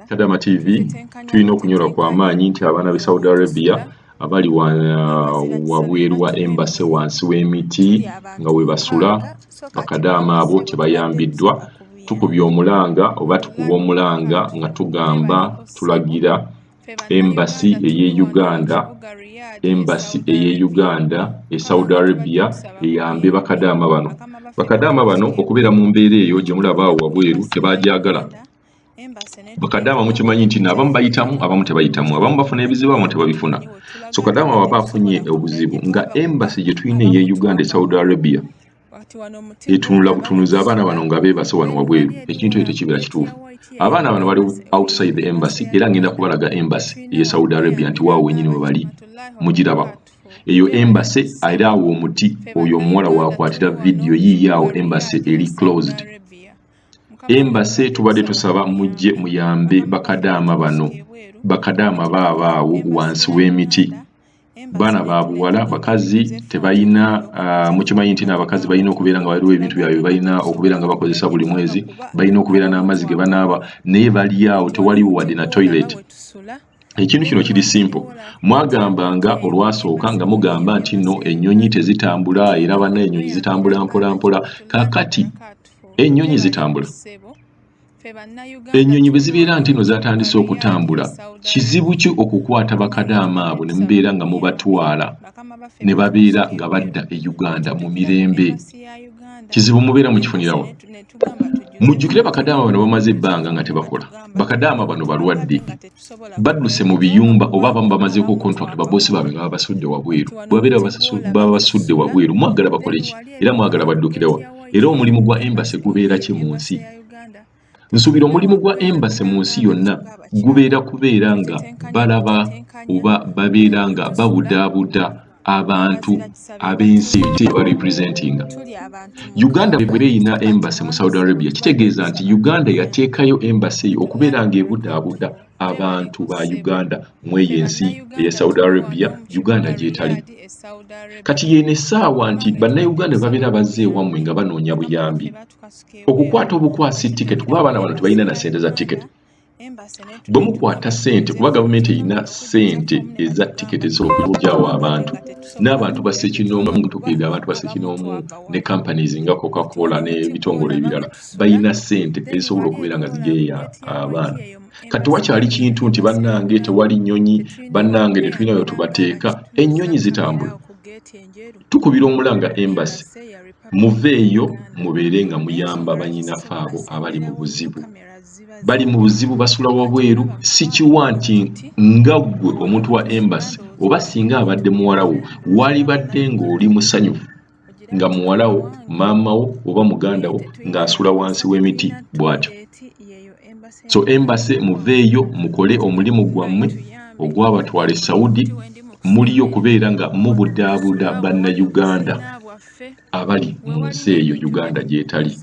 Kadama TV tulina okunyolwa kwa maanyi nti abaana b'e Saudi Arabia abali wabweru wa embassy wansi w'emiti nga we basula bakadaama abo tebayambiddwa. Tukubye omulanga oba tukuba omulanga nga tugamba tulagira embassy ey'e Uganda e Saudi Arabia eyambe bakadaama bano. Bakadaama bano okubeera mu mbeera eyo gye mulaba awo wabweru tebagyagala. Bakadaama mukimanyi nti abamu bayitamu abamu tebayitamu, abamu bafuna ebizibu abamu tebabifuna. So kadaama baba afunye obuzibu nga embassy gye tulina ey'e Uganda e Saudi Arabia etunula butunuzi abaana bano nga beebase wano wabweru, ekintu ekyo tekibeera kituufu. Abaana bano bali outside the embassy era ngenda kubalaga embassy ey'e Saudi Arabia nti waawo wenyini we bali mugiraba. Eyo embassy era awo omuti oyo omuwala waakwatira vidiyo yiiyo awo embassy eri closed. Embassy tubadde tusaba mujje muyambe bakadaama bano, bakadaama baabo awo wansi w'emiti. Baana ba buwala, bakazi tebalina mukimanyi nti n'abakazi balina okubeera nga waliwo ebintu byabwe balina okubeera nga bakozesa buli mwezi, balina okubeera n'amazzi ge banaaba, naye bali awo tewaliwo wadde na toilet. Ekintu kino kiri simple. Mwagambanga olwasooka nga mugamba nti nno ennyonyi tezitambula era banna ennyonyi zitambula mpola mpola. Kaakati ennyonyi zitambula. Ennyonyi bwe zibeera nti nno zatandise okutambula, kizibu ki okukwata bakadaama abo ne mubeera nga mubatwala ne babeera nga badda e Uganda mu mirembe? Kizibu mubeera mukifunirawo. Mujjukire bakadaama bano bamaze ebbanga nga tebakola. Bakadaama bano balwadde, badduse mu biyumba oba abamu bamazeeko contract baboosi baabwe nga babasudde wabweru. Bwabeera babasudde wabweru mwagala bakole ki era mwagala baddukirewa? Era omulimu gwa embassy gubeera ki mu nsi? Nsuubira omulimu gwa embassy mu nsi yonna gubeera kubeera nga balaba oba babeera nga babudaabuda abantu ab'ensi gye barepresentinga. Uganda bwe erina embassy mu Saudi Arabia kitegeeza nti Uganda yateekayo embassy eyo okubeera ng'ebudaabuda abantu ba Uganda mu eyo ensi eya Saudi Arabia Uganda gy'etali. Kati yeeno essaawa nti bannayuganda babeera bazze ewammwe nga banoonya buyambi okukwata obukwasi tiketi kuba abaana bano tebalina na ssente za tiketi. Bwe mukwata ssente kuba gavumenti erina ssente eza tiketi ezisobola okugyawo abantu n'abantu ba ssekinoomu tukirira abantu ba ssekinoomu ne companies nga Coca-Cola n'ebitongole ebirala balina ssente ezisobola okubeera nga zigeeya abaana. Kati wakyali kintu nti bannange tewali nnyonyi, bannange tetulina bwe tubateeka, ennyonyi zitambula. Tukubira omulanga embassy muveeyo mubeere nga muyamba bannyinaffe abo abali mu buzibu. Bali mu buzibu basula wabweru, si kiwa nti nga ggwe omuntu wa embassy oba singa abadde muwalawo walibadde ng'oli musanyufu nga muwalawo maamawo oba mugandawo ng'asula wansi w'emiti bw'atyo. So embassy muveeyo mukole omulimu gwammwe ogwabatwala e Saudi, muliyo okubeera nga mubudaabuda bannayuganda abali mu nsi eyo Uganda gy'etali.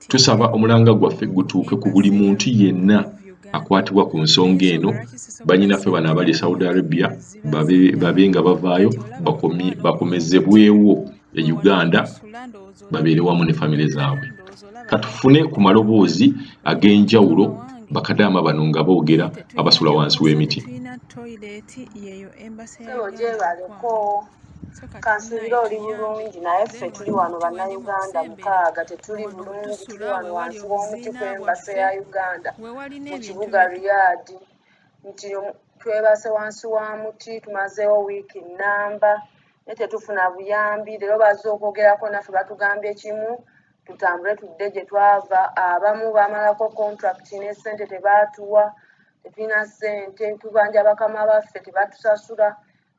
Tusaba omulanga gwaffe gutuuke ku buli muntu yenna akwatibwa ku nsonga eno. Bannyinaffe bano abali e Saudi Arabia babe nga bavaayo bakomezebwewo e Uganda babeere wamu ne famire zaabwe. Katufune ku maloboozi ag'enjawulo bakadaama bano nga boogera abasula wansi w'emiti. Kansubira oli bulungi naye ffe tuli wano bannayuganda 6 tetuli bulungi, tuli wano wansi w'omuti kw'embassy ya Uganda mu kibuga Riyadh. Nti twebase wansi wa muti tumazeewo wiiki nnamba naye tetufuna buyambi. Leero bazze okwogerako naffe batugambye kimu tutambule tudde gye twava. Abamu bamalako contract ne ssente tebaatuwa, tetulina ssente, tubanja bakama baffe tebatusasula.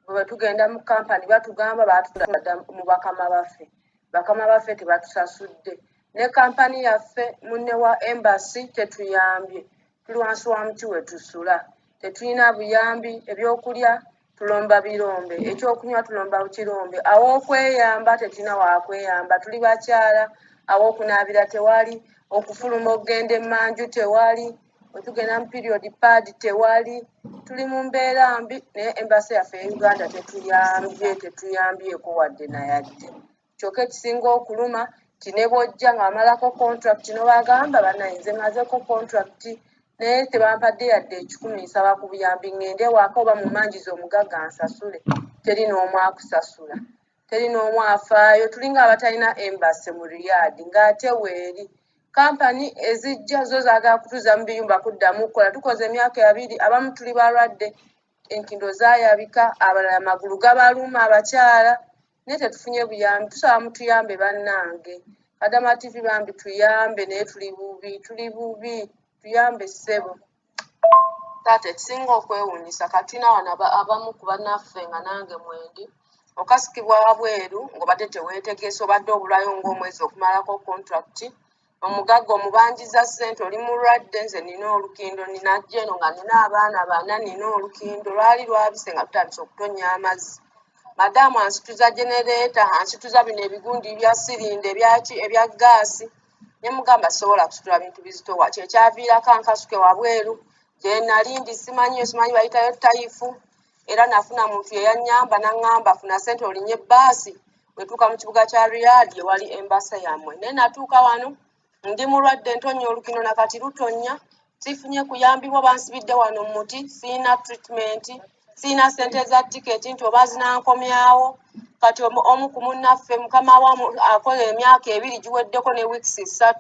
Bwe tugenda mu kampani batugamba batudda mu bakama baffe, bakama baffe tebatusasudde. Ne kampani yaffe munne wa embassy tetuyambye, tuli wansi wa muti we tusula, tetulina buyambi. Ebyokulya tulomba birombe, ekyokunywa tulomba kirombe, aw'okweyamba tetulina waakweyamba. Tuli bakyala, aw'okunaabira tewali, okufuluma okugenda emmanju tewali, wetugenda mu period pad tewali. Tuli mu mbeera mbi naye embassy yaffe e Uganda tetuyambyeko wadde na yadde. Kyokka ekisinga okuluma ne bw'ojja nga bamalako contract n'obagamba banaye nze mazeko contract naye tebampadde yadde 10 nsaba ku buyambi ngende waka oba mumanjiza omugagga nsasule teri n'omu akusasula teri n'omu afaayo tulinga abatalina embassy mu Riyadh ng'ate weeri kampani ezijja zo zaagala kutuza mu biyumba kuddamu kukola tukoze emyaka 2 abamu tuli balwadde enkindo zaayabika abalala amagulu gabaluma abakyala naye tetufunye buyambi tusaba mutuyambe bannange Adama TV bambi tuyambe naye tuli bubi tuyambe ssebo taata ekisinga okwewuunyisa katina wano abamu ku bannaffe nga nange mwendi okasikibwa wabweru ng'obadde teweetegeesa obadde obulayo ng'omwezi okumalako contract omugagga omubanjiza ssente oli mulwadde nze nina olukindo ninajja eno nga nina abaana 4 nina olukindo lwali lwabise nga tutandise okutonnya amazzi madamu ansituza genereeta ansituza bino ebigundi bya sirinda ebya gaasi ne mugamba sobola kusitula bintu bizitowa kyekyaviirako ankasuke wabweru gye nalindi simanyi bayitayo tayifu era nafuna muntu yeyannyamba naŋŋamba funa ssente olinye bbaasi wetuuka mu kibuga kya Riyadh ewali embasa yammwe naye natuuka wano ndi mulwadde ntonya olukino nakati lutonya sifunye kuyambibwa bansibidde wano muti siina treatment siina ssente za tiketi nti oba zinankomyawo kati omu ku munnaffe mukama wamu akola emyaka 2 giweddeko ne weeks 3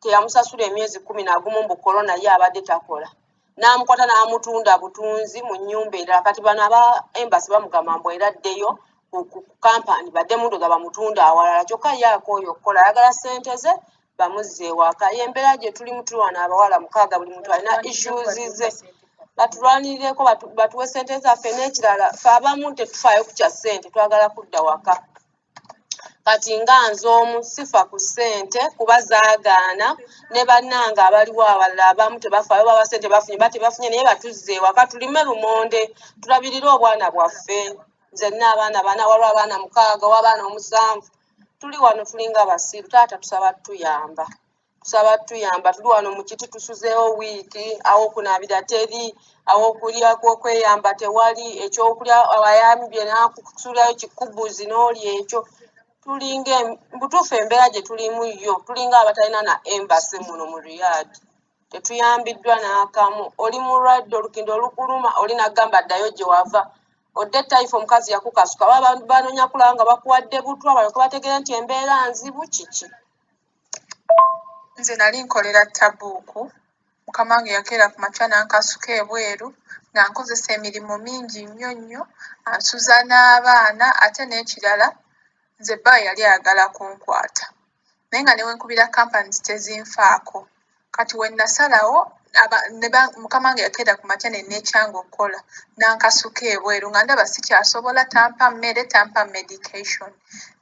teyamusasula emyezi 11 mbu korona ye abadde takola n'amukwata n'amutunda butunzi mu nnyumba endala kati bano aba embasi bamugamba mbu eraddeyo ku kampani badde mundoza bamutunda awalala kyokka ye akooye okukola ayagala ssente ze bamuzze ewaka yembeera gye tuli mutulwana abawala 6 buli muntu alina issues ze batulwanirireko batuwe ssente zaffe n'ekirala fe abamu tetufaayo ku kya ssente twagala kudda waka kati nga nze omu sifa ku ssente kuba zaagaana ne bannanga abaliwo abalala abamu tebafaayo baba ssente bafunye batebafunye naye batuzze ewaka tulime lumonde tulabirire obwana bwaffe nze nina abaana 4 waliwo abaana 6 w'abaana 7 tuli wano tulinga basiru taata tusaba tuyamba tuli wano mu kiti tusuzeewo wiiki awokunaabira teri awokulya kw'okweyamba tewali ekyokulya abayambye nakusulirayo kikubuzi n'oli ekyo tulinga mbutuufu embeera gye tulimu yo tulinga abatalina na embassy muno mu Riyadh tetuyambiddwa n'akamu oli mulwadde olukindo olukuluma oli nagamba ddayo gye wava odde tayifu omukazi yakukasuka banoonya kulaba nga bakuwadde butwa balyoke bategeere nti embeera nzibu kiki nze nali nkolera Tabuuku mukama wange yakeera ku makya nankasuka ebweru nga nkozesa emirimu mingi nnyo ansuza n'abaana ate n'ekirala nze bba yali ayagala kunkwata naye nga newenkubira companies tezinfaako kati we nasalawo mukama wange yakeera ku makya neneekyanga okukola nankasuka ebweru nga ndaba sikyasobola tampa mmere tampa medication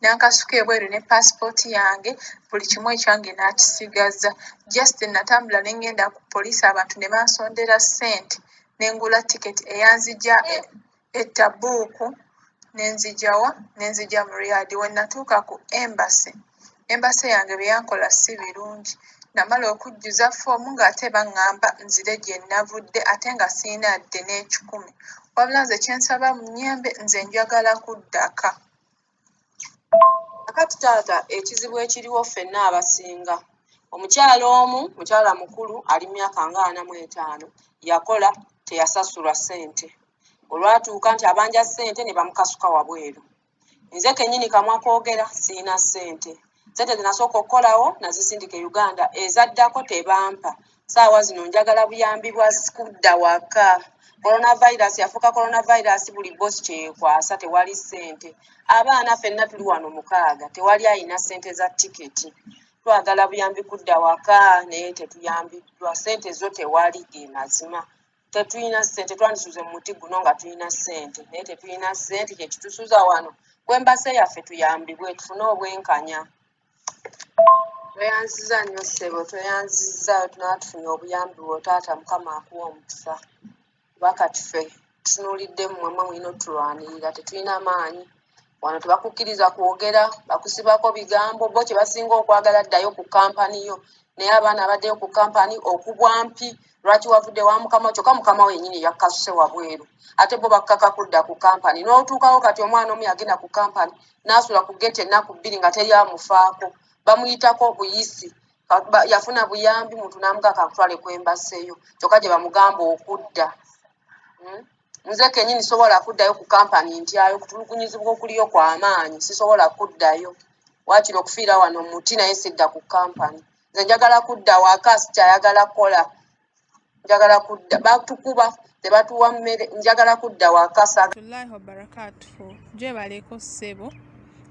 nankasuka ebweru ne passport yange buli kimu ekyange n'akisigaza just natambula ne ngenda ku poliisi abantu ne bansondera ssente ne ngula tiketi eyanzija Tabuuku nenzija mu Riyadh we natuuka ku embassy yange bye yankola si birungi namala okujjuza foomu ng'ate baŋŋamba nzire gye navudde ate nga siina yadde n'ekikumi wabula nze kyensaba mu nnyembe nze njagala kuddaka akati taata ekizibu ekiriwo ffenna abasinga omukyala omu mukyala mukulu ali myaka nga 45 yakola teyasasulwa ssente olwatuuka nti abanja ssente ne bamukasuka wabweru nze kennyini kamwa koogera siina ssente zenasooka okukolawo nazisindika Uganda ezaddako tebampa saawa zino njagala buyambi bwa kudda waka coronavirus yafuuka coronavirus buli bosi kyekwasa tewali ssente abaana ffenna tuli wano 6 tewali ayina ssente za tiketi twagala buyambi kudda waka naye tetuyambiddwa ssente zo tewali ge mazima tetuyina ssente twandisuze mu muti guno nga tuyina ssente naye tetuyina ssente kyekitusuza wano kwembase yaffe tuyambibwe tufune obwenkanya tweyanziza nnyo ssebo tweyanziza tunaba tufunye obuyambi bwo taata mukama akuwa omukisa bakati ffe tutunuulidde mmwe mulina otulwanirira tetulina maanyi wano tebakukkiriza kwogera bakusibako bigambo bo kye basinga okwagala ddayo ku kampani yo naye abaana abaddeyo ku kampani okubwampi lwaki wavudde wa mukama kyokka mukama wennyini yakkasuse wabweru ate bo bakkaka kudda ku kampani n'otuukawo kati omwana omu yagenda ku kampani n'asula ku gete ennaku 2 nga teri amufaako bamuyitako buyisi yafuna buyambi muntu n'amuga kakutwale kwembaseyo kyokka gye bamugamba okudda. Nze kennyini sobola kuddayo ku kampani ntyayo kutulugunyizibwa okuliyo kw'amaanyi sisobola kuddayo waakiri okufiira wano muti naye sidda ku kampani. Nze njagala kudda waka sikyayagala kukola njagala kudda batukuba tebatuwa mmere njagala kudda waka Allahi wa barakatuhu gyebaleko ssebo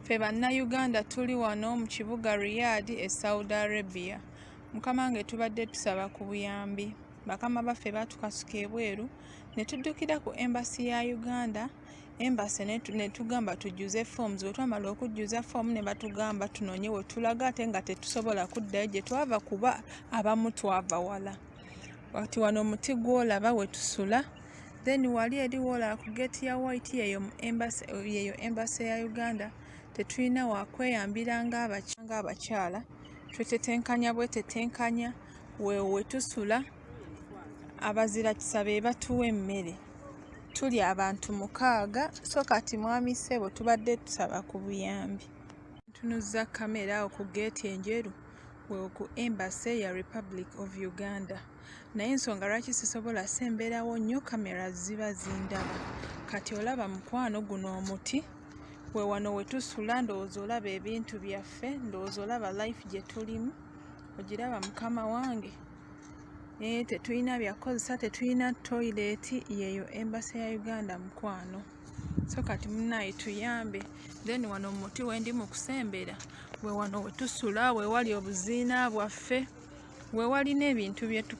ffe bannayuganda tuli wano mu kibuga Riyadh e Saudi Arabia. Mukama wange tubadde tusaba ku buyambi bakama baffe batukasuka ebweru ne tuddukira ku embassy ya Uganda. Embassy ne tugamba tujjuze forms bwe twamala okujjuza form ne batugamba tunoonye we tulaga ate nga tetusobola kuddayo gye twava kuba abamu twava wala. Wati wano omuti gwolaba we tusula then wali eri wola ku gate ya white yeyo embassy ya Uganda tetulina wakweyambira ng'abakyala twetetenkanya bwetetenkanya we tusula abazira kisa be batuwa emmere tuli abantu 6 so kati mwami ssebo tubadde tusaba ku buyambi. Tunuzza kamera ku gate enjeru ku embassy ya Republic of Uganda naye ensonga lwaki sisobola semberawo nnyo kamera ziba zindaba. Kati olaba mukwano guno omuti we wano we tusula ndowooza olaba ebintu byaffe ndowooza olaba life gye tulimu ogiraba mukama wange. Tetulina byakozesa tetulina toilet yeyo embassy ya Uganda mukwano so kati munaye tuyambe. Then wano omuti wendi mu kusembera we wano we tusula we wali obuziina bwaffe we wali n'ebintu bye